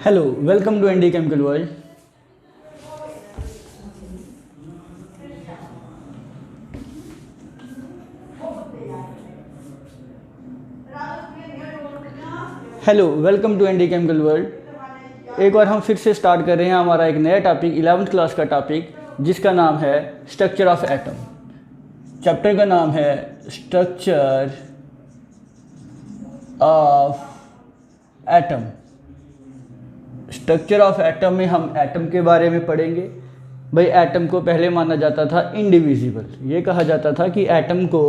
Hello, welcome to ND Chemical World. Hello welcome to ND Chemical world. एक बार हम फिर से स्टार्ट कर रहे हैं हमारा एक नया टॉपिक 11th क्लास का टॉपिक, जिसका नाम है स्ट्रक्चर ऑफ एटम। चैप्टर का नाम है structure of atom. Structure of atom में हम एटम के बारे में पढ़ेंगे। भाई एटम को पहले माना जाता था इनडिविजिबल। ये कहा जाता था कि एटम को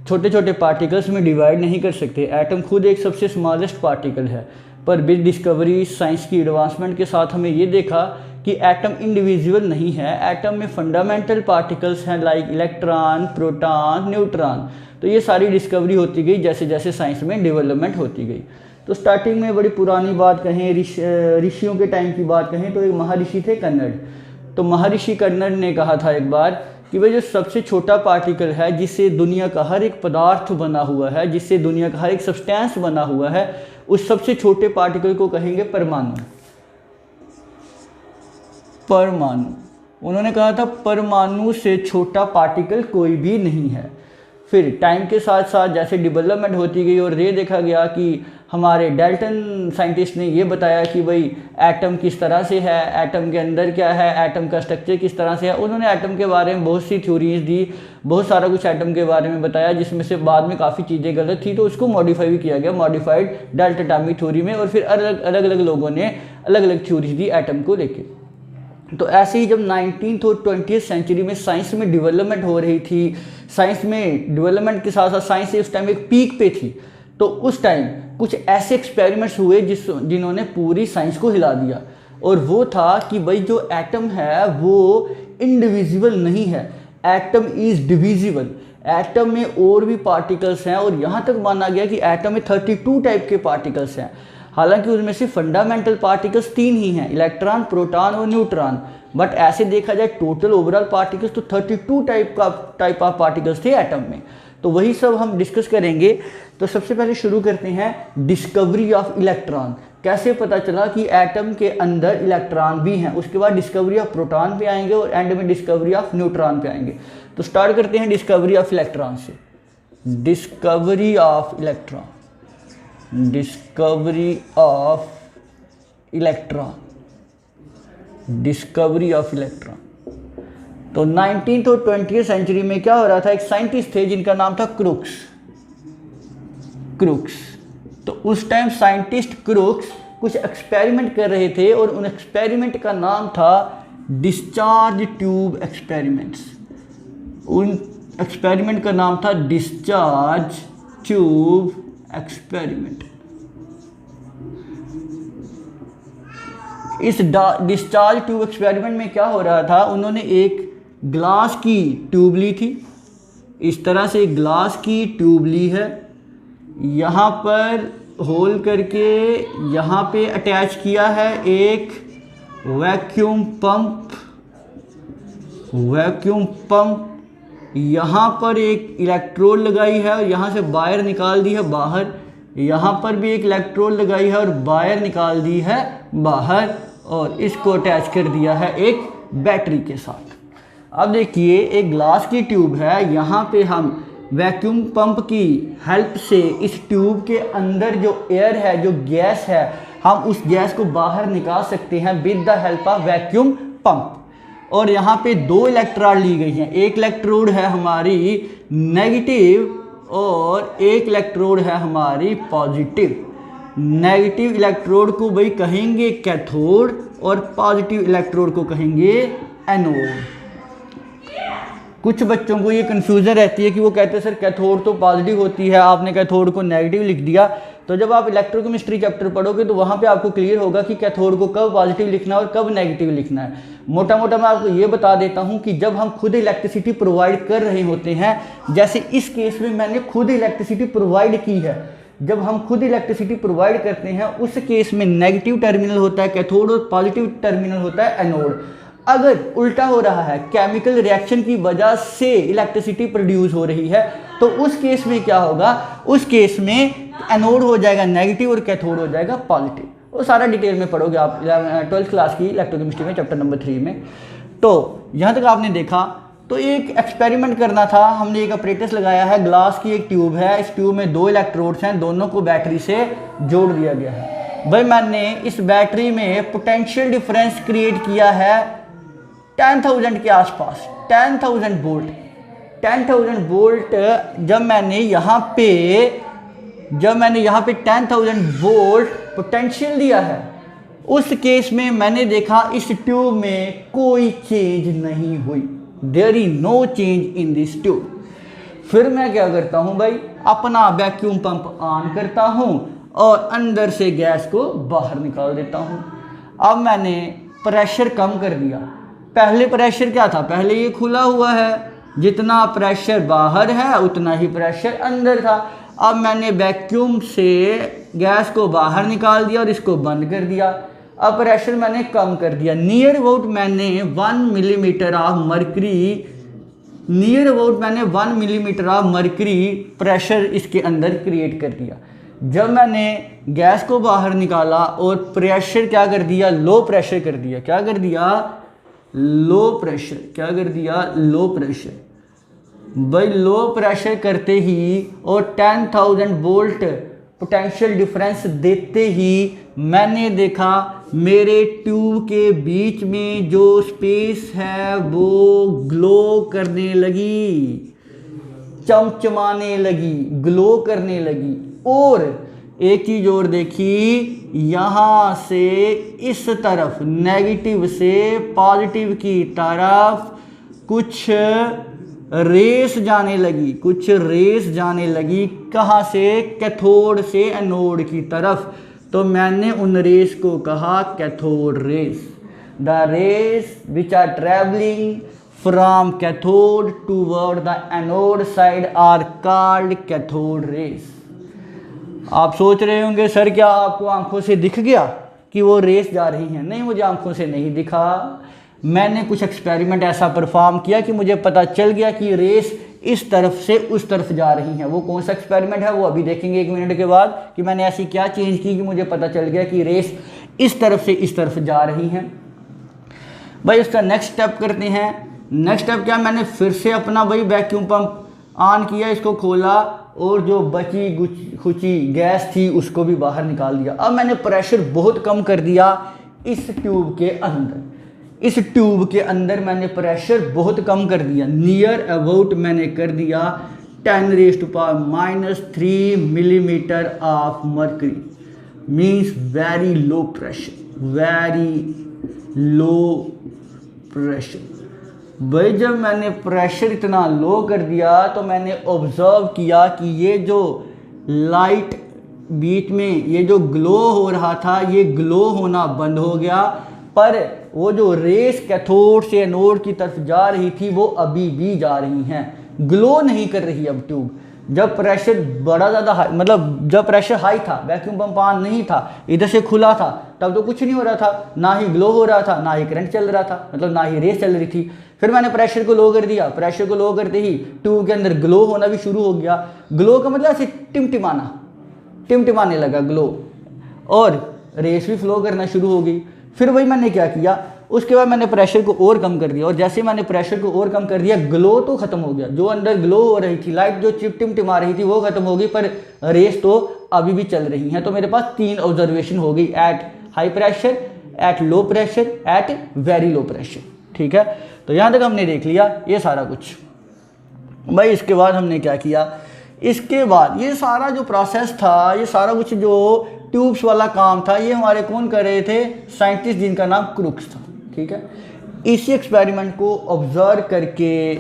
छोटे छोटे पार्टिकल्स में डिवाइड नहीं कर सकते। एटम खुद एक सबसे स्मॉलेस्ट पार्टिकल है, पर विद डिस्कवरी साइंस की एडवांसमेंट के साथ हमें ये देखा कि एटम इंडिविजुअल नहीं है। एटम में फंडामेंटल पार्टिकल्स हैं लाइक इलेक्ट्रॉन, प्रोटॉन, न्यूट्रॉन। तो ये सारी डिस्कवरी होती गई जैसे जैसे साइंस में डेवलपमेंट होती गई। तो स्टार्टिंग में बड़ी पुरानी बात कहें, ऋषियों के टाइम की बात कहें तो एक महर्षि थे कन्नड़। तो महर्षि कन्नड़ ने कहा था एक बार कि भाई जो सबसे छोटा पार्टिकल है, जिससे दुनिया का हर एक पदार्थ बना हुआ है, जिससे दुनिया का हर एक सब्सटेंस बना हुआ है, उस सबसे छोटे पार्टिकल को कहेंगे परमाणु। परमाणु, उन्होंने कहा था परमाणु से छोटा पार्टिकल कोई भी नहीं है। फिर टाइम के साथ साथ जैसे डेवलपमेंट होती गई और ये देखा गया कि हमारे डाल्टन साइंटिस्ट ने ये बताया कि भाई एटम किस तरह से है, एटम के अंदर क्या है, एटम का स्ट्रक्चर किस तरह से है। उन्होंने एटम के बारे में बहुत सी थ्योरीज दी, बहुत सारा कुछ एटम के बारे में बताया, जिसमें से बाद में काफ़ी चीज़ें गलत थी तो उसको मॉडिफाई भी किया गया, मॉडिफाइड डाल्टन एटॉमिक थ्योरी में। और फिर अलग अलग लोगों ने अलग अलग थ्योरीज दी एटम को लेके। तो ऐसे ही जब 19th और 20th सेंचुरी में साइंस में डेवलपमेंट हो रही थी, साइंस में डेवलपमेंट के साथ साथ साइंस उस टाइम एक पीक पे थी, तो उस टाइम कुछ ऐसे एक्सपेरिमेंट्स हुए जिन्होंने पूरी साइंस को हिला दिया। और वो था कि भाई जो एटम है वो इंडिविजिबल नहीं है, एटम इज डिविजिबल। एटम में और भी पार्टिकल्स हैं और यहाँ तक माना गया कि एटम में 32 टाइप के पार्टिकल्स हैं। हालांकि उसमें से फंडामेंटल पार्टिकल्स 3 ही हैं, इलेक्ट्रॉन, प्रोटॉन और न्यूट्रॉन। बट ऐसे देखा जाए टोटल ओवरऑल पार्टिकल्स तो 32 टाइप ऑफ पार्टिकल्स थे एटम में। तो वही सब हम डिस्कस करेंगे। तो सबसे पहले शुरू करते हैं डिस्कवरी ऑफ इलेक्ट्रॉन। कैसे पता चला कि एटम के अंदर इलेक्ट्रॉन भी हैं। उसके बाद डिस्कवरी ऑफ प्रोटॉन पे आएंगे और एंड में डिस्कवरी ऑफ न्यूट्रॉन पे आएंगे। तो स्टार्ट करते हैं डिस्कवरी ऑफ इलेक्ट्रॉन से। Discovery of electron, discovery of electron, discovery of electron. तो 19th और 20th सेंचुरी में क्या हो रहा था, एक साइंटिस्ट थे जिनका नाम था क्रुक्स। तो उस टाइम साइंटिस्ट क्रुक्स कुछ एक्सपेरिमेंट कर रहे थे और उन एक्सपेरिमेंट का नाम था डिस्चार्ज ट्यूब एक्सपेरिमेंट्स। उन एक्सपेरिमेंट का नाम था डिस्चार्ज ट्यूब एक्सपेरिमेंट। इस डिस्चार्ज ट्यूब एक्सपेरिमेंट में क्या हो रहा था, उन्होंने एक ग्लास की ट्यूब ली थी। इस तरह से एक ग्लास की ट्यूब ली है, यहाँ पर होल करके यहाँ पे अटैच किया है एक वैक्यूम पंप। यहाँ पर एक इलेक्ट्रोड लगाई है और यहाँ से वायर निकाल दी है बाहर। यहाँ पर भी एक इलेक्ट्रोड लगाई है और वायर निकाल दी है बाहर, और इसको अटैच कर दिया है एक बैटरी के साथ। अब देखिए एक ग्लास की ट्यूब है, यहाँ पे हम वैक्यूम पंप की हेल्प से इस ट्यूब के अंदर जो एयर है, जो गैस है, हम उस गैस को बाहर निकाल सकते हैं with the help of vacuum pump. और यहाँ पे 2 इलेक्ट्रोड ली गई हैं। एक इलेक्ट्रोड है हमारी नेगेटिव और एक इलेक्ट्रोड है हमारी पॉजिटिव। नेगेटिव इलेक्ट्रोड को भाई कहेंगे कैथोड और पॉजिटिव इलेक्ट्रोड को कहेंगे एनोड। कुछ बच्चों को ये कन्फ्यूज़न रहती है कि वो कहते हैं सर कैथोड तो पॉजिटिव होती है, आपने कैथोड को नेगेटिव लिख दिया। तो जब आप इलेक्ट्रोकेमिस्ट्री चैप्टर पढ़ोगे तो वहाँ पे आपको क्लियर होगा कि कैथोड को कब पॉजिटिव लिखना है और कब नेगेटिव लिखना है। मोटा मोटा मैं आपको ये बता देता हूँ कि जब हम खुद इलेक्ट्रिसिटी प्रोवाइड कर रहे होते हैं, जैसे इस केस में मैंने खुद इलेक्ट्रिसिटी प्रोवाइड की है, जब हम खुद इलेक्ट्रिसिटी प्रोवाइड करते हैं उस केस में नेगेटिव टर्मिनल होता है कैथोड और पॉजिटिव टर्मिनल होता है एनोड। अगर उल्टा हो रहा है, केमिकल रिएक्शन की वजह से इलेक्ट्रिसिटी प्रोड्यूस हो रही है, तो उस केस में क्या होगा, उस केस में एनोड हो जाएगा नेगेटिव और कैथोड हो जाएगा पॉजिटिव। वो सारा डिटेल में पढ़ोगे आप 12th क्लास की इलेक्ट्रोकेमिस्ट्री में चैप्टर नंबर 3 में। तो यहाँ तक आपने देखा, तो एक एक्सपेरिमेंट करना था। हमने एक अपरेटस लगाया है, ग्लास की एक ट्यूब है, इस ट्यूब में 2 इलेक्ट्रोड्स हैं, दोनों को बैटरी से जोड़ दिया गया है। भाई मैंने इस बैटरी में पोटेंशियल डिफरेंस क्रिएट किया है 10,000 के आसपास, 10,000 वोल्ट। 10,000 वोल्ट जब मैंने यहाँ पे 10,000 वोल्ट पोटेंशियल दिया है, उस केस में मैंने देखा इस ट्यूब में कोई चेंज नहीं हुई, there is no change in this tube. फिर मैं क्या करता हूँ भाई, अपना वैक्यूम पंप ऑन करता हूँ और अंदर से गैस को बाहर निकाल देता हूँ। अब मैंने प्रेशर कम कर दिया। पहले प्रेशर क्या था, पहले ये खुला हुआ है, जितना प्रेशर बाहर है उतना ही प्रेशर अंदर था। अब मैंने वैक्यूम से गैस को बाहर निकाल दिया और इसको बंद कर दिया। अब प्रेशर मैंने कम कर दिया, नियर अबाउट मैंने 1 मिलीमीटर ऑफ मर्करी प्रेशर इसके अंदर क्रिएट कर दिया। जब मैंने गैस को बाहर निकाला और प्रेशर क्या कर दिया, लो प्रेशर कर दिया। क्या कर दिया, लो प्रेशर। भाई लो प्रेशर करते ही और 10,000 वोल्ट पोटेंशियल डिफरेंस देते ही मैंने देखा मेरे ट्यूब के बीच में जो स्पेस है वो ग्लो करने लगी, चमचमाने लगी, ग्लो करने लगी। और एक चीज और देखी, यहाँ से इस तरफ नेगेटिव से पॉजिटिव की तरफ कुछ रेस जाने लगी। कहाँ से, कैथोड से एनोड की तरफ। तो मैंने उन रेस को कहा cathode rays. The rays which are travelling from cathode toward the anode side are called cathode rays. आप सोच रहे होंगे सर क्या आपको आंखों से दिख गया कि वो रेस जा रही हैं? नहीं, मुझे आंखों से नहीं दिखा। मैंने कुछ एक्सपेरिमेंट ऐसा परफॉर्म किया कि मुझे पता चल गया कि रेस इस तरफ से उस तरफ जा रही हैं। वो कौन सा एक्सपेरिमेंट है वो अभी देखेंगे 1 मिनट के बाद, कि मैंने ऐसी क्या चेंज की कि मुझे पता चल गया कि रेस इस तरफ से इस तरफ जा रही हैं। भाई उसका नेक्स्ट स्टेप करते हैं। नेक्स्ट स्टेप क्या, मैंने फिर से अपना भाई वैक्यूम पंप ऑन किया, इसको खोला और जो बची खुची गैस थी उसको भी बाहर निकाल दिया। अब मैंने प्रेशर बहुत कम कर दिया इस ट्यूब के अंदर। इस ट्यूब के अंदर मैंने प्रेशर बहुत कम कर दिया, नियर अबाउट मैंने कर दिया 10⁻³ millimetre of mercury, means very low pressure. भाई जब मैंने प्रेशर इतना लो कर दिया तो मैंने ऑब्जर्व किया कि ये जो लाइट बीच में ये जो ग्लो हो रहा था ये ग्लो होना बंद हो गया, पर वो जो रेस कैथोड से एनोड की तरफ जा रही थी वो अभी भी जा रही हैं, ग्लो नहीं कर रही अब ट्यूब। जब प्रेशर बड़ा ज़्यादा हाई, मतलब जब प्रेशर हाई था, वैक्यूम पंप ऑन नहीं था, इधर से खुला था, तब तो कुछ नहीं हो रहा था, ना ही ग्लो हो रहा था, ना ही करंट चल रहा था, मतलब ना ही रेस चल रही थी। फिर मैंने प्रेशर को लो कर दिया। प्रेशर को लो करते ही ट्यूब के अंदर ग्लो होना भी शुरू हो गया। ग्लो का मतलब ऐसे टिमटिमाने लगा ग्लो, और रेस भी फ्लो करना शुरू हो गई। फिर वही मैंने क्या किया, उसके बाद मैंने प्रेशर को और कम कर दिया, और जैसे मैंने प्रेशर को और कम कर दिया ग्लो तो खत्म हो गया। जो अंदर ग्लो हो रही थी, लाइट जो टिमटिमा रही थी वो खत्म हो गई, पर रेस तो अभी भी चल रही हैं। तो मेरे पास 3 ऑब्जर्वेशन हो गई, at high pressure, at low pressure, at very low pressure. ठीक है, तो यहाँ तक हमने देख लिया ये सारा कुछ। भाई इसके बाद हमने क्या किया, इसके बाद ये सारा जो प्रोसेस था, ये सारा कुछ जो ट्यूब्स वाला काम था, ये हमारे कौन कर रहे थे, साइंटिस्ट जिनका नाम क्रुक्स था। ठीक है, इसी एक्सपेरिमेंट को ऑब्जर्व करके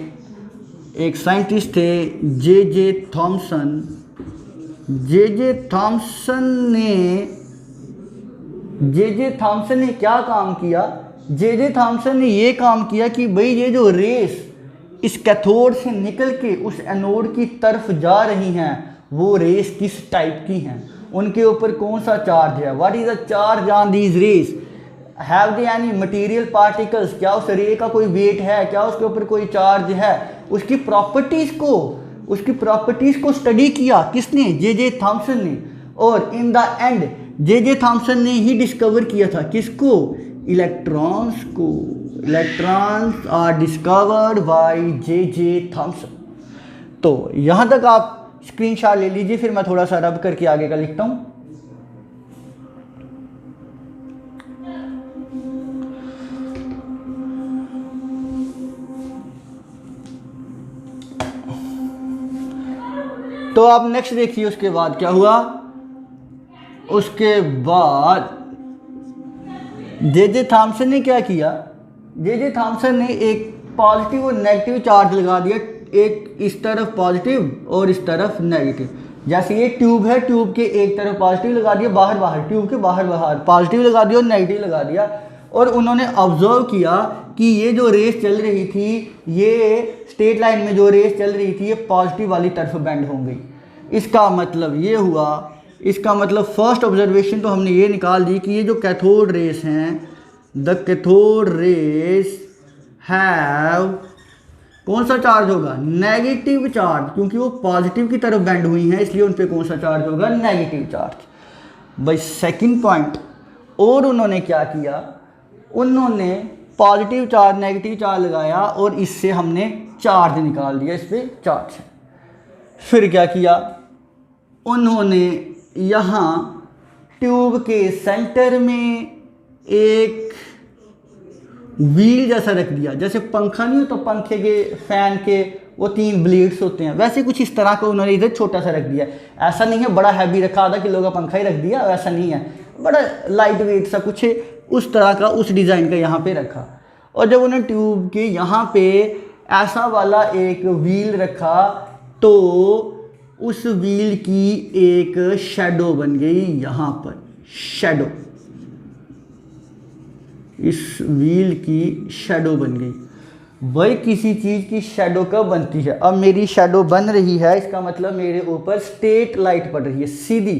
एक साइंटिस्ट थे जे थॉमसन ने क्या काम किया, जे थॉमसन ने ये काम किया कि भाई ये जो रेस इस कैथोड से निकल के उस एनोड की तरफ जा रही हैं वो रेस किस टाइप की हैं, उनके ऊपर कौन सा चार्ज है, what is the charge on these rays, have they any material particles, क्या उस रे का कोई वेट है, क्या उसके ऊपर कोई चार्ज है। उसकी प्रॉपर्टीज़ को स्टडी किया किसने, जे थॉमसन ने। और in the end J Thomson ने ही डिस्कवर किया था। किसको? इलेक्ट्रॉन्स को। Electrons are discovered by J Thomson. तो यहाँ तक आप स्क्रीनशॉट ले लीजिए, फिर मैं थोड़ा सा रब करके आगे का लिखता हूँ। तो आप नेक्स्ट देखिए उसके बाद क्या हुआ। उसके बाद जे थॉम्सन ने क्या किया? जे थॉम्सन ने एक पॉजिटिव और नेगेटिव चार्ज लगा दिया, एक इस तरफ पॉजिटिव और इस तरफ नेगेटिव। जैसे ये ट्यूब है, ट्यूब के एक तरफ पॉजिटिव लगा दिया, बाहर बाहर, ट्यूब के बाहर बाहर पॉजिटिव लगा दिया और नेगेटिव लगा दिया। और उन्होंने ऑब्जर्व किया कि ये जो रेस चल रही थी, ये स्ट्रेट लाइन में जो रेस चल रही थी, ये पॉजिटिव वाली तरफ बेंड हो गई। इसका मतलब ये हुआ, इसका मतलब फर्स्ट ऑब्जर्वेशन तो हमने ये निकाल दी कि ये जो कैथोड रेस हैं, द कैथोड रेस हैव कौन सा चार्ज होगा? नेगेटिव चार्ज, क्योंकि वो पॉजिटिव की तरफ बेंड हुई हैं, इसलिए उन पे कौन सा चार्ज होगा? Negative charge. भाई सेकंड पॉइंट, और उन्होंने क्या किया? उन्होंने पॉजिटिव चार्ज नेगेटिव चार्ज लगाया और इससे हमने चार्ज निकाल दिया, इस पर चार्ज है। फिर क्या किया? उन्होंने यहाँ ट्यूब के सेंटर में एक व्हील जैसा रख दिया, जैसे पंखा नहीं होता, पंखे के फैन के वो 3 ब्लेड्स होते हैं, वैसे कुछ इस तरह का उन्होंने इधर छोटा सा रख दिया। ऐसा नहीं है बड़ा हैवी रखा, आधा किलो का पंखा ही रख दिया, वैसा नहीं है, बड़ा लाइट वेट सा कुछ उस तरह का, उस डिज़ाइन का यहाँ पे रखा। और जब उन्होंने ट्यूब के यहाँ पे ऐसा वाला एक व्हील रखा तो उस व्हील की एक शैडो बन गई यहाँ पर, शैडो, इस व्हील की शैडो बन गई। भाई किसी चीज़ की शैडो कब बनती है? अब मेरी शैडो बन रही है, इसका मतलब मेरे ऊपर स्ट्रेट लाइट पड़ रही है, सीधी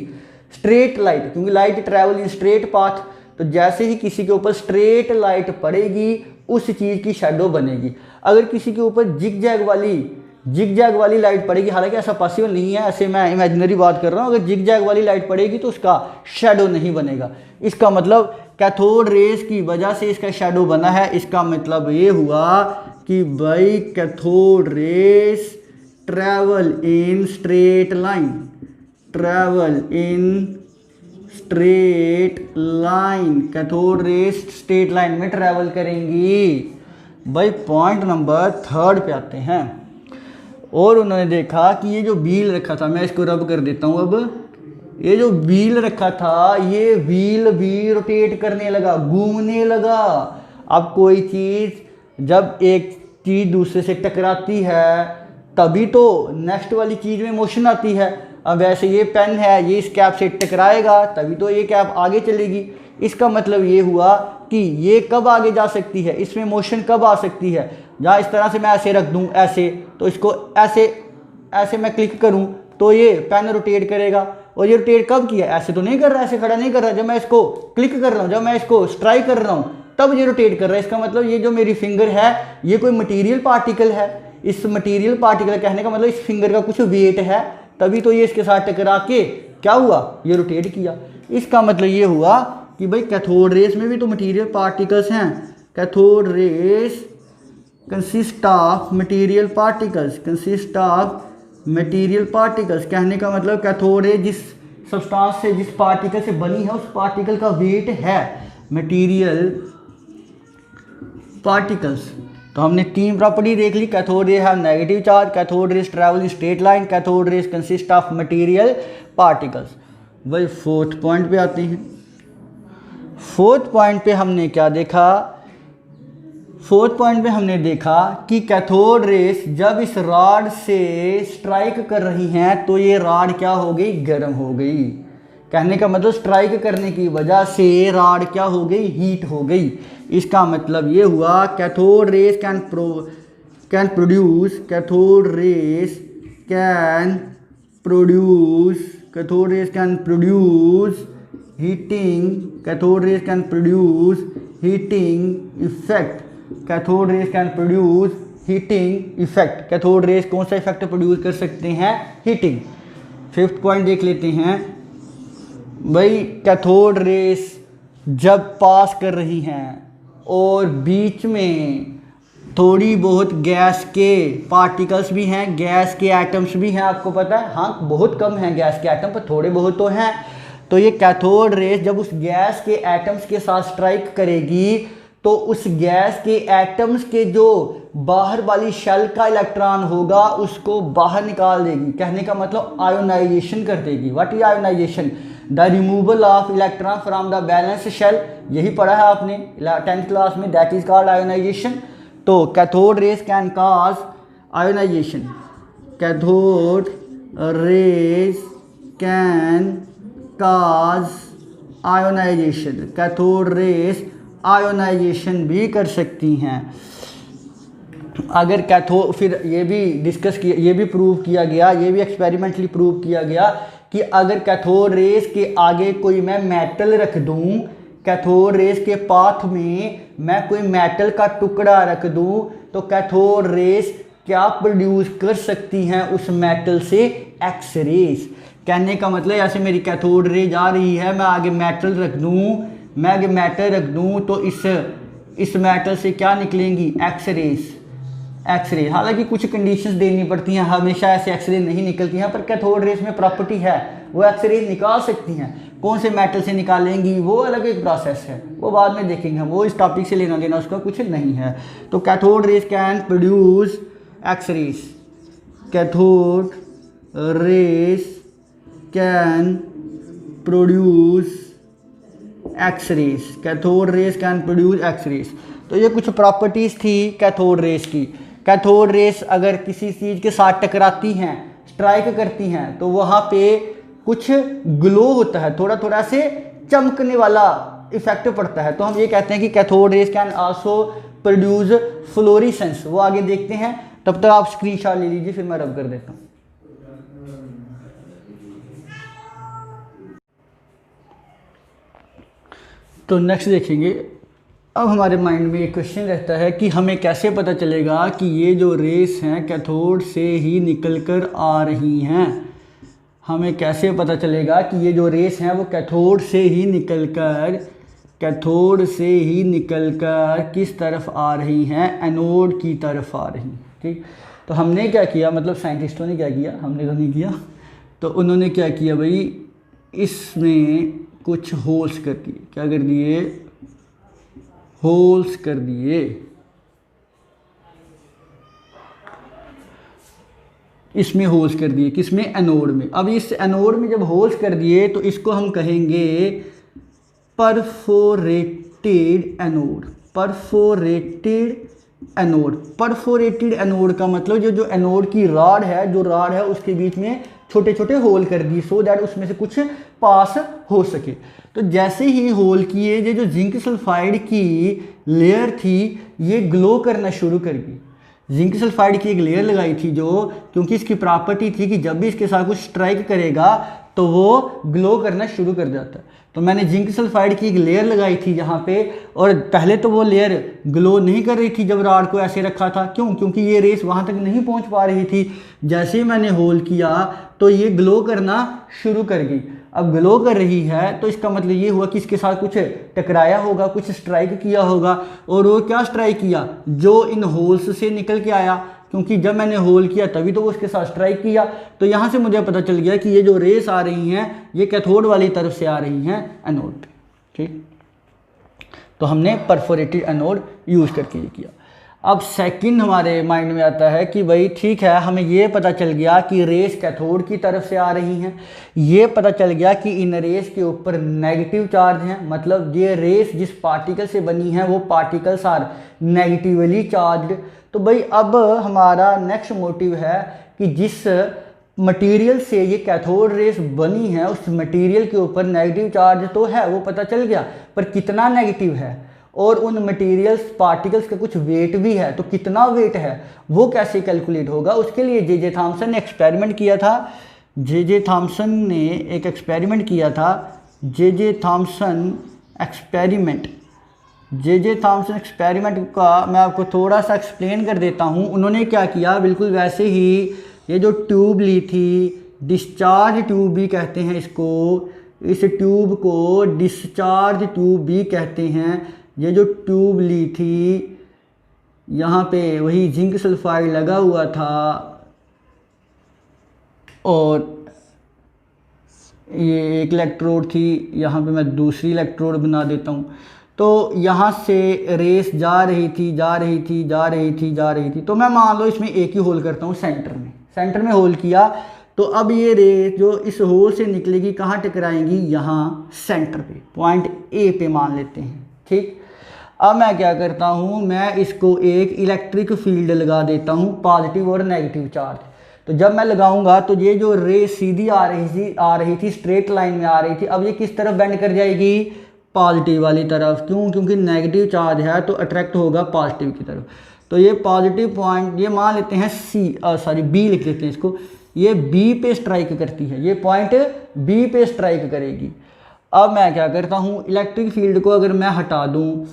स्ट्रेट लाइट, क्योंकि light travel in straight path. तो जैसे ही किसी के ऊपर स्ट्रेट लाइट पड़ेगी उस चीज़ की शैडो बनेगी। अगर किसी के ऊपर जिग जैग वाली लाइट पड़ेगी, हालांकि ऐसा पॉसिबल नहीं है, ऐसे मैं इमेजिनरी बात कर रहा हूँ, अगर जिग जैग वाली लाइट पड़ेगी तो उसका शैडो नहीं बनेगा। इसका मतलब कैथोड रेस की वजह से इसका शैडो बना है। इसका मतलब ये हुआ कि भाई cathode rays travel in straight line, travel in straight line, cathode race straight line में ट्रैवल करेंगी। भाई पॉइंट नंबर 3 पे आते हैं। और उन्होंने देखा कि ये जो व्हील रखा था, मैं इसको रब कर देता हूँ, अब ये जो व्हील रखा था, ये व्हील भी रोटेट करने लगा, घूमने लगा। अब कोई चीज़ जब एक चीज़ दूसरे से टकराती है तभी तो नेक्स्ट वाली चीज़ में मोशन आती है। अब वैसे ये पेन है, ये इस कैप से टकराएगा तभी तो ये कैप आगे चलेगी। इसका मतलब ये हुआ कि ये कब आगे जा सकती है, इसमें मोशन कब आ सकती है? जहाँ इस तरह से मैं ऐसे रख दूँ, ऐसे, तो इसको ऐसे मैं क्लिक करूँ तो ये पेन रोटेट करेगा। और ये रोटेट कब किया? ऐसे तो नहीं कर रहा, ऐसे खड़ा नहीं कर रहा। जब मैं इसको क्लिक कर रहा हूँ, जब मैं इसको स्ट्राइक कर रहा हूँ, तब ये रोटेट कर रहा है। इसका मतलब ये जो मेरी फिंगर है ये कोई मटेरियल पार्टिकल है। इस मटेरियल पार्टिकल कहने का मतलब इस फिंगर का कुछ वेट है, तभी तो ये इसके साथ टकरा के क्या हुआ? ये रोटेट किया। इसका मतलब ये हुआ कि भाई कैथोड रेस में भी तो मटेरियल पार्टिकल्स हैं। Cathode rays consist of material particles, consist of material particles. कहने का मतलब कैथोड रे जिस सब्सटेंस से, जिस पार्टिकल से बनी है, उस पार्टिकल का वेट है मटेरियल पार्टिकल्स। तो हमने 3 प्रॉपर्टी देख ली। Cathode ray have negative charge, cathode rays travel in straight line, cathode rays consist of material particles. वही 4th पॉइंट पे आते हैं। 4th पॉइंट पे हमने क्या देखा? 4th पॉइंट पे हमने देखा कि कैथोड रेस जब इस रॉड से स्ट्राइक कर रही हैं तो ये रॉड क्या हो गई? गर्म हो गई। कहने का मतलब स्ट्राइक करने की वजह से रॉड क्या हो गई? हीट हो गई। इसका मतलब ये हुआ cathode rays can produce, cathode rays can produce, cathode rays can produce heating, cathode rays can produce heating effect, cathode rays can produce heating effect. Cathode rays कौन सा इफेक्ट प्रोड्यूस कर सकते हैं? हीटिंग। 5th पॉइंट देख लेते हैं। भाई cathode rays जब पास कर रही हैं और बीच में थोड़ी बहुत गैस के पार्टिकल्स भी हैं, गैस के एटम्स भी हैं, आपको पता है, हाँ बहुत कम हैं गैस के एटम पर थोड़े बहुत तो हैं। तो ये कैथोड रेस जब उस गैस के एटम्स के साथ स्ट्राइक करेगी तो उस गैस के एटम्स के जो बाहर वाली शेल का इलेक्ट्रॉन होगा उसको बाहर निकाल देगी। कहने का मतलब आयोनाइजेशन कर देगी। What is ionisation? The removal of electron from the valence shell. यही पढ़ा है आपने 10th क्लास में, दैट इज कॉल्ड आयोनाइजेशन। तो cathode rays can cause ionisation. Cathode rays can cause ionisation. Cathode rays ionisation भी कर सकती हैं। अगर कैथोड, फिर ये भी डिस्कस किया, ये भी प्रूव किया गया, ये भी एक्सपेरिमेंटली प्रूव किया गया कि अगर कैथोड रेस के आगे कोई मैं मेटल रख दूं, कैथोड रेस के पाथ में मैं कोई मेटल का टुकड़ा रख दूं, तो कैथोड रेस क्या प्रोड्यूस कर सकती हैं उस मेटल से? X rays. कहने का मतलब ऐसे मेरी कैथोड रे जा रही है, मैं आगे मेटल रख दूं, मैं आगे मेटल रख दूं तो इस मेटल से क्या निकलेंगी? X race. एक्स रे, हालांकि कुछ कंडीशंस देनी पड़ती हैं, हमेशा ऐसे एक्स रे नहीं निकलती हैं, पर कैथोड रेस में प्रॉपर्टी है, वो एक्स रे निकाल सकती हैं। कौन से मेटल से निकालेंगी वो अलग एक प्रोसेस है, वो बाद में देखेंगे हम, वो इस टॉपिक से लेना देना उसका कुछ नहीं है। तो cathode rays can produce X rays. Cathode rays can produce X rays. Cathode rays can produce X rays. तो ये कुछ प्रॉपर्टीज़ थी कैथोड रेस की। कैथोड रेस अगर किसी चीज़ के साथ टकराती हैं, स्ट्राइक करती हैं, तो वहाँ पे कुछ ग्लो होता है, थोड़ा थोड़ा से चमकने वाला इफेक्ट पड़ता है। तो हम ये कहते हैं कि cathode rays can also produce florescence. वो आगे देखते हैं, तब तक आप स्क्रीनशॉट ले लीजिए, फिर मैं रब कर देता हूँ। तो नेक्स्ट देखेंगे। अब हमारे माइंड में एक क्वेश्चन रहता है कि हमें कैसे पता चलेगा कि ये जो रेस हैं कैथोड से ही निकल कर आ रही हैं। हमें कैसे पता चलेगा कि ये जो रेस हैं वो कैथोड से ही निकलकर किस तरफ आ रही हैं? एनोड की तरफ आ रही। ठीक, तो हमने क्या किया, मतलब साइंटिस्टों ने क्या किया, हमने तो नहीं किया, तो उन्होंने क्या किया भाई, इसमें कुछ होल्स कर दिए। क्या कर दिए? होल्स कर दिए। इसमें होल्स कर दिए, किसमें? एनोड में। अब इस एनोड में जब होल्स कर दिए तो इसको हम कहेंगे perforated anode. Perforated anode. Perforated anode का मतलब जो एनोड की रॉड है उसके बीच में छोटे छोटे होल कर दिए, सो दैट उसमें से कुछ पास हो सके। तो जैसे ही होल किए, ये जो जिंक सल्फाइड की लेयर थी ये ग्लो करना शुरू कर गई। जिंक सल्फाइड की एक लेयर लगाई थी जो, क्योंकि इसकी प्रॉपर्टी थी कि जब भी इसके साथ कुछ स्ट्राइक करेगा तो वो ग्लो करना शुरू कर जाता है। तो मैंने जिंक सल्फाइड की एक लेयर लगाई थी यहाँ पे, और पहले तो वो लेयर ग्लो नहीं कर रही थी जब रॉड को ऐसे रखा था। क्यों? क्योंकि ये रेस वहाँ तक नहीं पहुँच पा रही थी। जैसे ही मैंने होल किया तो ये ग्लो करना शुरू कर गई। अब ग्लो कर रही है तो इसका मतलब ये हुआ कि इसके साथ कुछ टकराया होगा, कुछ स्ट्राइक किया होगा। और वो क्या स्ट्राइक किया? जो इन होल्स से निकल के आया, क्योंकि जब मैंने होल किया तभी तो वो उसके साथ स्ट्राइक किया। तो यहाँ से मुझे पता चल गया कि ये जो रेस आ रही हैं ये कैथोड वाली तरफ से आ रही हैं एनोड पे। ठीक, तो हमने परफोरेटेड एनोड यूज करके ये किया। अब सेकंड हमारे माइंड में आता है कि भाई ठीक है, हमें ये पता चल गया कि रेस कैथोड की तरफ से आ रही हैं, ये पता चल गया कि इन रेस के ऊपर नेगेटिव चार्ज हैं, मतलब ये रेस जिस पार्टिकल से बनी है वो पार्टिकल्स आर नेगेटिवली चार्ज्ड। तो भाई अब हमारा नेक्स्ट मोटिव है कि जिस मटेरियल से ये कैथोड रेस बनी है उस मटेरियल के ऊपर नेगेटिव चार्ज तो है, वो पता चल गया, पर कितना नेगेटिव है, और उन मटेरियल्स पार्टिकल्स का कुछ वेट भी है, तो कितना वेट है वो कैसे कैलकुलेट होगा? उसके लिए जे थॉम्सन ने एक्सपेरिमेंट किया था। जे थॉम्सन ने एक एक्सपेरिमेंट किया था। जे थॉम्सन एक्सपेरिमेंट का मैं आपको थोड़ा सा एक्सप्लेन कर देता हूँ। उन्होंने क्या किया, बिल्कुल वैसे ही ये जो ट्यूब ली थी, डिस्चार्ज ट्यूब भी कहते हैं इसको, इस ट्यूब को डिस्चार्ज ट्यूब भी कहते हैं। ये जो ट्यूब ली थी यहाँ पे वही जिंक सल्फाइड लगा हुआ था और ये एक इलेक्ट्रोड थी, यहाँ पे मैं दूसरी इलेक्ट्रोड बना देता हूँ। तो यहाँ से रेस जा रही थी। तो मैं मान लो इसमें एक ही होल करता हूँ सेंटर में होल किया। तो अब ये रेस जो इस होल से निकलेगी कहाँ टकराएंगी, यहाँ सेंटर पे, पॉइंट ए पे मान लेते हैं, ठीक। अब मैं क्या करता हूँ, मैं इसको एक इलेक्ट्रिक फील्ड लगा देता हूँ, पॉजिटिव और नेगेटिव चार्ज। तो जब मैं लगाऊंगा तो ये जो रे सीधी आ रही थी स्ट्रेट लाइन में आ रही थी, अब ये किस तरफ बेंड कर जाएगी, पॉजिटिव वाली तरफ। क्यों, क्योंकि नेगेटिव चार्ज है तो अट्रैक्ट होगा पॉजिटिव की तरफ। तो ये पॉजिटिव पॉइंट, ये मान लेते हैं बी लिख लेते हैं इसको, ये बी पे स्ट्राइक करती है, ये पॉइंट बी पे स्ट्राइक करेगी। अब मैं क्या करता हूँ, इलेक्ट्रिक फील्ड को अगर मैं हटा दूँ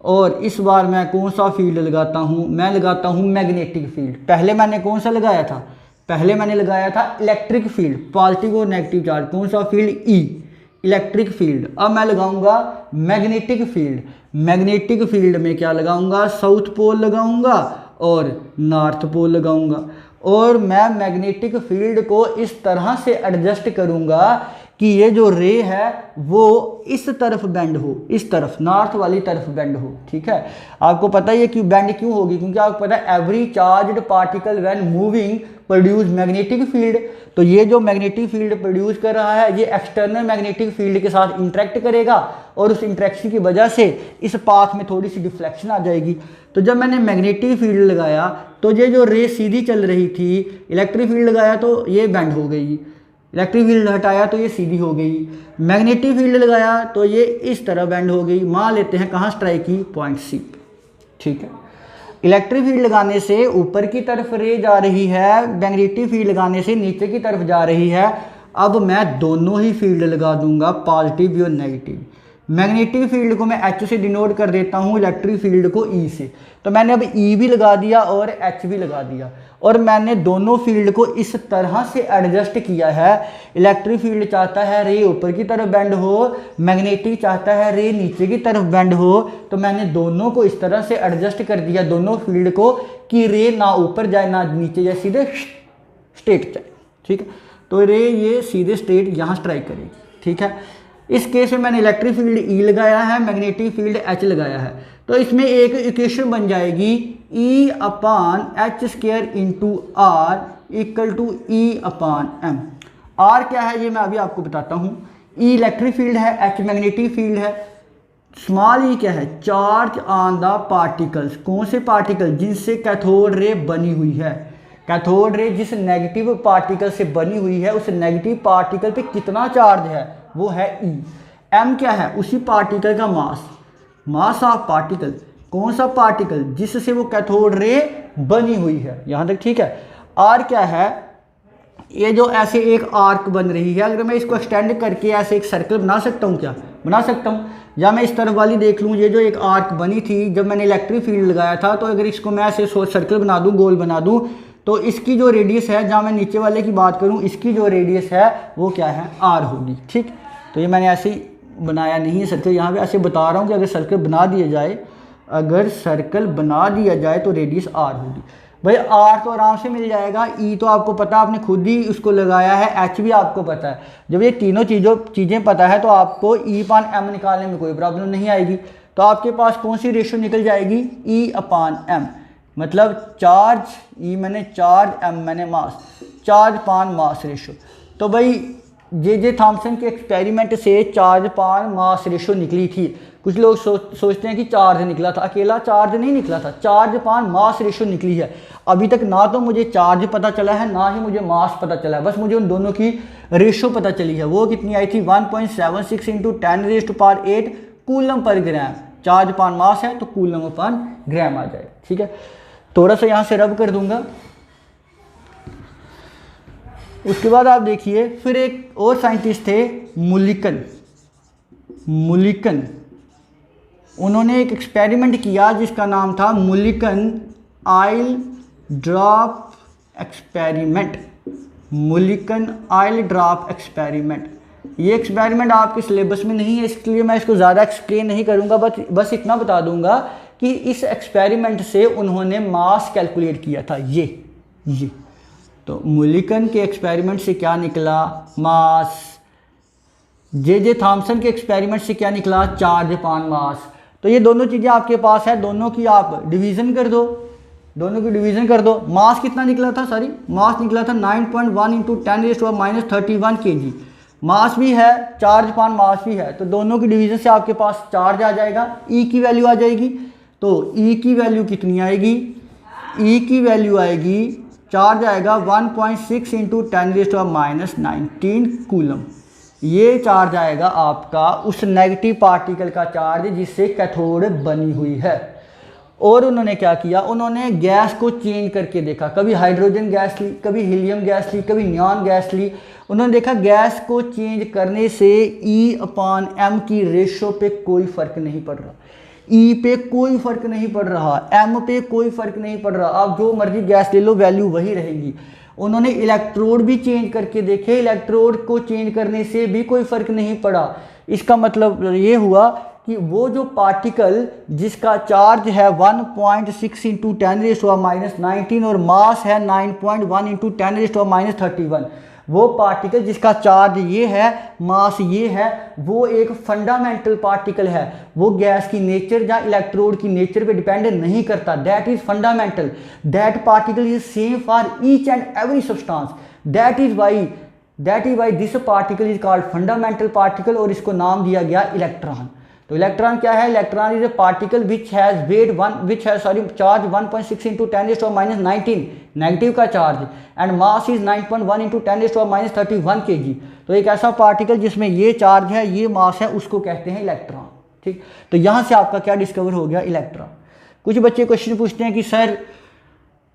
और इस बार मैं कौन सा फील्ड लगाता हूँ, मैं लगाता हूँ मैग्नेटिक फील्ड। पहले मैंने कौन सा लगाया था, पहले मैंने लगाया था इलेक्ट्रिक फील्ड, पॉजिटिव और नेगेटिव चार्ज, कौन सा फील्ड, ई, इलेक्ट्रिक फील्ड। अब मैं लगाऊंगा मैग्नेटिक फील्ड। मैग्नेटिक फील्ड में क्या लगाऊंगा, साउथ पोल लगाऊंगा और नॉर्थ पोल लगाऊंगा। और मैं मैग्नेटिक फील्ड को इस तरह से एडजस्ट करूंगा कि ये जो रे है वो इस तरफ बेंड हो, इस तरफ नॉर्थ वाली तरफ बेंड हो, ठीक है। आपको पता है ये क्यों बेंड क्यों होगी, क्योंकि आपको पता है every charged particle when moving produce magnetic field. तो ये जो मैग्नेटिक फील्ड प्रोड्यूस कर रहा है ये एक्सटर्नल मैग्नेटिक फील्ड के साथ इंटरेक्ट करेगा और उस इंटरेक्शन की वजह से इस पाथ में थोड़ी सी डिफ्लेक्शन आ जाएगी। तो जब मैंने मैग्नेटिक फील्ड लगाया तो ये जो रे सीधी चल रही थी, इलेक्ट्रिक फील्ड लगाया तो ये बेंड हो गई, इलेक्ट्रिक फील्ड हटाया तो ये सीधी हो गई, मैग्नेटिक फील्ड लगाया तो ये इस तरह बेंड हो गई। मान लेते हैं कहाँ स्ट्राइक की, पॉइंट सी, ठीक है। इलेक्ट्रिक फील्ड लगाने से ऊपर की तरफ रे जा रही है, मैग्नेटिक फील्ड लगाने से नीचे की तरफ जा रही है। अब मैं दोनों ही फील्ड लगा दूंगा, पॉजिटिव और नेगेटिव। मैग्नेटिक फील्ड को मैं H से डिनोट कर देता हूँ, इलेक्ट्रिक फील्ड को E से। तो मैंने अब E भी लगा दिया और H भी लगा दिया और मैंने दोनों फील्ड को इस तरह से एडजस्ट किया है। इलेक्ट्रिक फील्ड चाहता है रे ऊपर की तरफ बेंड हो, मैग्नेटिक चाहता है रे नीचे की तरफ बेंड हो। तो मैंने दोनों को इस तरह से एडजस्ट कर दिया, दोनों फील्ड को, कि रे ना ऊपर जाए ना नीचे जाए, सीधे स्ट्रेट जाए, ठीक है। तो रे ये सीधे स्ट्रेट यहाँ स्ट्राइक करेगी, ठीक है। इस केस में मैंने इलेक्ट्रिक फील्ड E लगाया है, मैग्नेटिक फील्ड H लगाया है। तो इसमें एक इक्वेशन बन जाएगी E/H² into R equal to E/M। R क्या है ये मैं अभी आपको बताता हूँ। E इलेक्ट्रिक फील्ड है, H मैग्नेटिक फील्ड है। स्मॉल e क्या है, चार्ज ऑन द पार्टिकल्स। कौन से पार्टिकल, जिनसे कैथोड रे बनी हुई है। कैथोड रे जिस नेगेटिव पार्टिकल से बनी हुई है उस नेगेटिव पार्टिकल पे कितना चार्ज है, वो है E। M क्या है, उसी पार्टिकल का मास ऑफ पार्टिकल। कौन सा पार्टिकल, जिससे वो कैथोड रे बनी हुई है, यहाँ तक ठीक है। R क्या है, ये जो ऐसे एक आर्क बन रही है, अगर मैं इसको एक्सटेंड करके ऐसे एक सर्कल बना सकता हूँ, क्या बना सकता हूँ। या मैं इस तरफ वाली देख लूँ, ये जो एक आर्क बनी थी जब मैंने इलेक्ट्रिक फील्ड लगाया था, तो अगर इसको मैं ऐसे सर्कल बना दूँ, गोल बना दूँ, तो इसकी जो रेडियस है, जहाँ मैं नीचे वाले की बात करूँ, इसकी जो रेडियस है वो क्या है, R होगी, ठीक। तो ये मैंने ऐसे ही बनाया नहीं है सर्कल, यहाँ पे ऐसे बता रहा हूँ कि अगर सर्कल बना दिया जाए, अगर सर्कल बना दिया जाए तो रेडियस R होगी। भाई R तो आराम से मिल जाएगा, E तो आपको पता, आपने खुद ही उसको लगाया है, H भी आपको पता है। जब ये तीनों चीज़ें पता है तो आपको E/M निकालने में कोई प्रॉब्लम नहीं आएगी। तो आपके पास कौन सी रेशो निकल जाएगी, E/M, मतलब चार्ज E मैंने चार्ज, M मैंने मास, चार्ज पान मास रेशो। तो भाई जे थॉम्सन के एक्सपेरिमेंट से चार्ज पान मास रेशो निकली थी। कुछ लोग सोचते हैं कि चार्ज निकला था, अकेला चार्ज नहीं निकला था, चार्ज पान मास रेशो निकली है। अभी तक ना तो मुझे चार्ज पता चला है, ना ही मुझे मास पता चला है, बस मुझे उन दोनों की रेशो पता चली है। वो कितनी आई थी, 1.76 × 10⁸ कूलम पर ग्राम। चार्ज पान मास है तो कूलम पान ग्राम आ जाए, ठीक है। थोड़ा सा यहाँ से रब कर दूंगा। उसके बाद आप देखिए, फिर एक और साइंटिस्ट थे, मुलिकन। उन्होंने एक एक्सपेरिमेंट किया जिसका नाम था Mulliken oil drop experiment. Mulliken oil drop experiment. ये एक्सपेरिमेंट आपके सिलेबस में नहीं है, इसलिए मैं इसको ज़्यादा एक्सप्लेन नहीं करूँगा, बस इतना बता दूंगा कि इस एक्सपेरिमेंट से उन्होंने मास कैलकुलेट किया था। ये तो मुलिकन के एक्सपेरिमेंट से क्या निकला, मास। जे थॉम्सन के एक्सपेरिमेंट से क्या निकला, चार्ज अपॉन मास। तो ये दोनों चीज़ें आपके पास है, दोनों की आप डिवीज़न कर दो, दोनों की डिवीज़न कर दो। मास कितना निकला था, मास निकला था 9.1 × 10⁻³ kg। मास भी है, चार्ज अपॉन मास भी है, तो दोनों की डिवीज़न से आपके पास चार्ज आ जाएगा, ई की वैल्यू आ जाएगी। तो ई की वैल्यू कितनी आएगी, ई की वैल्यू आएगी, चार्ज आएगा 1.6 × 10⁻19 कूलम। ये चार्ज आएगा आपका उस नेगेटिव पार्टिकल का चार्ज जिससे कैथोड बनी हुई है। और उन्होंने क्या किया, उन्होंने गैस को चेंज करके देखा, कभी हाइड्रोजन गैस ली, कभी हीलियम गैस ली, कभी नियॉन गैस ली। उन्होंने देखा गैस को चेंज करने से E/m की रेशो पे कोई फ़र्क नहीं पड़ रहा, E पे कोई फ़र्क नहीं पड़ रहा, M पे कोई फ़र्क नहीं पड़ रहा, आप जो मर्जी गैस ले लो वैल्यू वही रहेगी। उन्होंने इलेक्ट्रोड भी चेंज करके देखे, इलेक्ट्रोड को चेंज करने से भी कोई फ़र्क नहीं पड़ा। इसका मतलब ये हुआ कि वो जो पार्टिकल जिसका चार्ज है 1.6 × 10⁻19 और मास है 9.1 × 10⁻31, वो पार्टिकल जिसका चार्ज ये है, मास ये है, वो एक फंडामेंटल पार्टिकल है। वो गैस की नेचर या इलेक्ट्रोड की नेचर पे डिपेंड नहीं करता, that is fundamental, that particle is same for each and every substance, that is why this particle is called fundamental particle, और इसको नाम दिया गया इलेक्ट्रॉन। तो इलेक्ट्रॉन क्या है, electron is a particle which has charge 1.6 × 10⁻19 negative का charge, and mass is 9.1 × 10⁻31 kg। तो एक ऐसा पार्टिकल जिसमें ये चार्ज है, ये मास है, उसको कहते हैं इलेक्ट्रॉन। ठीक, तो यहाँ से आपका क्या डिस्कवर हो गया, इलेक्ट्रॉन। कुछ बच्चे क्वेश्चन पूछते हैं कि सर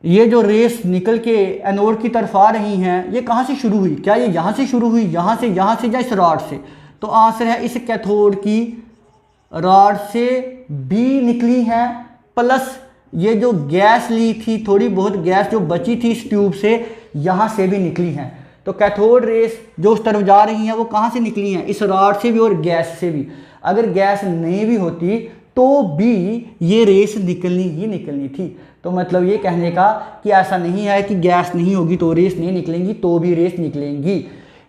ये जो रेस निकल के एनोड की तरफ आ रही हैं, ये कहाँ से शुरू हुई, क्या ये यहाँ से शुरू हुई, यहाँ से या इस रॉड से? तो आंसर है इस कैथोड की रॉड से भी निकली हैं, प्लस ये जो गैस ली थी, थोड़ी बहुत गैस जो बची थी इस ट्यूब से, यहाँ से भी निकली हैं। तो कैथोड रेस जो उस तरफ जा रही हैं वो कहाँ से निकली हैं, इस रॉड से भी और गैस से भी। अगर गैस नहीं भी होती तो भी ये रेस निकलनी ही निकलनी थी। तो मतलब ये कहने का कि ऐसा नहीं है कि गैस नहीं होगी तो रेस नहीं निकलेंगी, तो भी रेस निकलेंगी।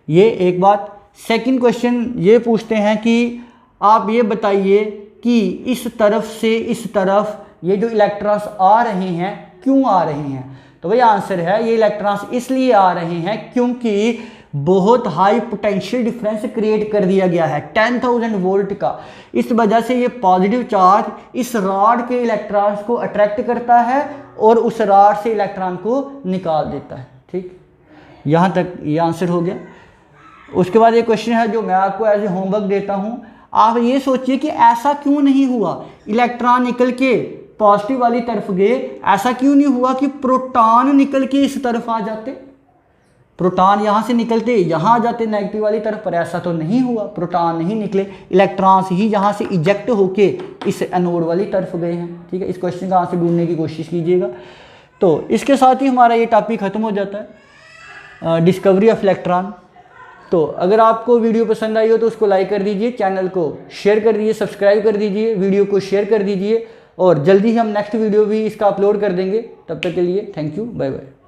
ये एक बात। सेकंड क्वेश्चन ये पूछते हैं कि आप ये बताइए कि इस तरफ से इस तरफ ये जो इलेक्ट्रॉन्स आ रहे हैं क्यों आ रहे हैं? तो भाई आंसर है ये इलेक्ट्रॉन्स इसलिए आ रहे हैं क्योंकि बहुत हाई पोटेंशियल डिफरेंस क्रिएट कर दिया गया है 10,000 वोल्ट का। इस वजह से ये पॉजिटिव चार्ज इस रॉड के इलेक्ट्रॉन्स को अट्रैक्ट करता है और उस रॉड से इलेक्ट्रॉन को निकाल देता है। ठीक, यहाँ तक ये आंसर हो गया। उसके बाद एक क्वेश्चन है जो मैं आपको एज ए होमवर्क देता हूँ। आप ये सोचिए कि ऐसा क्यों नहीं हुआ, इलेक्ट्रॉन निकल के पॉजिटिव वाली तरफ गए, ऐसा क्यों नहीं हुआ कि प्रोटॉन निकल के इस तरफ आ जाते, प्रोटॉन यहाँ से निकलते यहाँ आ जाते नेगेटिव वाली तरफ, पर ऐसा तो नहीं हुआ, प्रोटॉन नहीं निकले, इलेक्ट्रॉन्स ही यहाँ से इजेक्ट होके इस एनोड वाली तरफ गए हैं। ठीक है, इस क्वेश्चन का आंसर ढूंढने की कोशिश कीजिएगा। तो इसके साथ ही हमारा ये टॉपिक खत्म हो जाता है, डिस्कवरी ऑफ इलेक्ट्रॉन। तो अगर आपको वीडियो पसंद आई हो तो उसको लाइक कर दीजिए, चैनल को शेयर कर दीजिए, सब्सक्राइब कर दीजिए, वीडियो को शेयर कर दीजिए, और जल्दी ही हम नेक्स्ट वीडियो भी इसका अपलोड कर देंगे। तब तक के लिए थैंक यू, बाय बाय।